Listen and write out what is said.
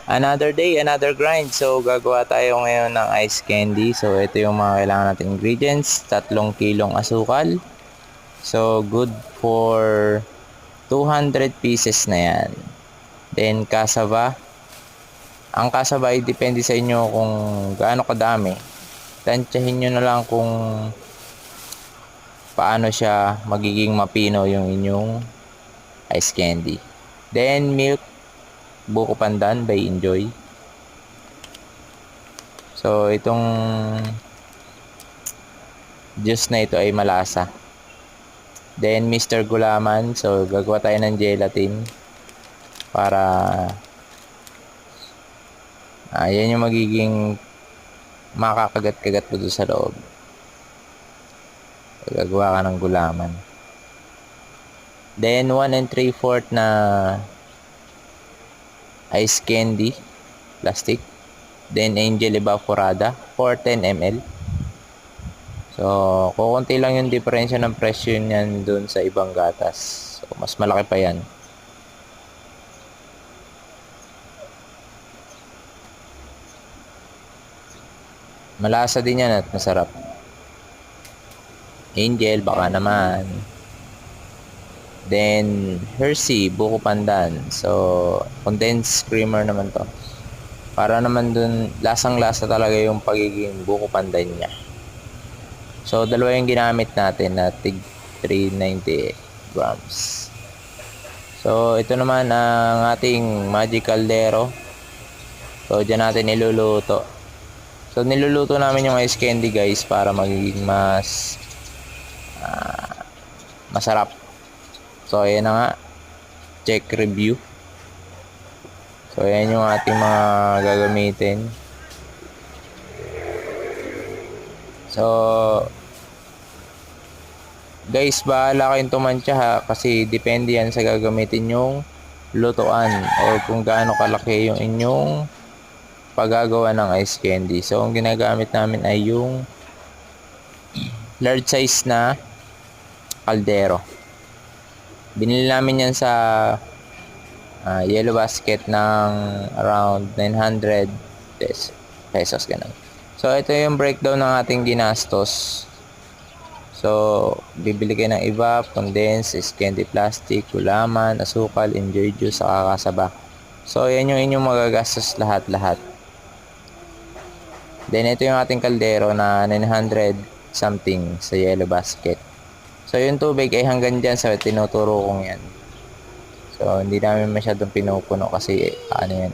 Another day, another grind. So, gagawa tayo ngayon ng ice candy. So, ito yung mga kailangan nating ingredients. 3 kilong asukal. So, good for 200 pieces na yan. Then, cassava. Ang cassava ay depende sa inyo kung gaano kadami. Tansyahin nyo na lang kung paano siya magiging mapino yung inyong ice candy. Then, milk. Buko pandan by Enjoy. So, itong juice na ito ay malasa. Then, Mr. Gulaman. So, gagawa tayo ng gelatin para yan yung magiging makakagat-kagat po doon sa loob. So, gagawa ka ng gulaman. Then, 1 3/4 na ice candy plastic. Then, Angel Evaporada for 10 ml. So, kukunti lang yung diferensya ng presyo niyan dun sa ibang gatas. So, mas malaki pa yan. Malasa din yan at masarap. Angel, baka naman. Then, Hershey, buko pandan. So, condensed creamer naman to. Para naman dun, lasang-lasa talaga yung pagiging buko pandan niya. So, dalawa yung ginamit natin na tig 390 grams. So, ito naman ang ating Magic Caldero. So, dyan natin niluluto. So, niluluto namin yung ice candy guys para magiging mas masarap. So, ayan na nga. Check review. So, ayan yung ating mga gagamitin. So, guys, bahala kayong tumantya ha. Kasi depende yan sa gagamitin yung lutuan. O kung gaano kalaki yung inyong paggagawa ng ice candy. So, ang ginagamit namin ay yung large size na kaldero. Binili namin yan sa Yellow Basket ng around 900 pesos ganun. So, ito yung breakdown ng ating ginastos. So, bibili kayo ng evap, condense, ice candy plastic, gulaman, asukal, Enjoy juice, saka kasaba. So, yan yung inyong magagastos lahat-lahat. Then, ito yung ating kaldero na 900 something sa Yellow Basket. So, yung tubig ay hanggang dyan sa tinuturo kong yan. So, hindi namin masyadong pinupuno kasi ano yan.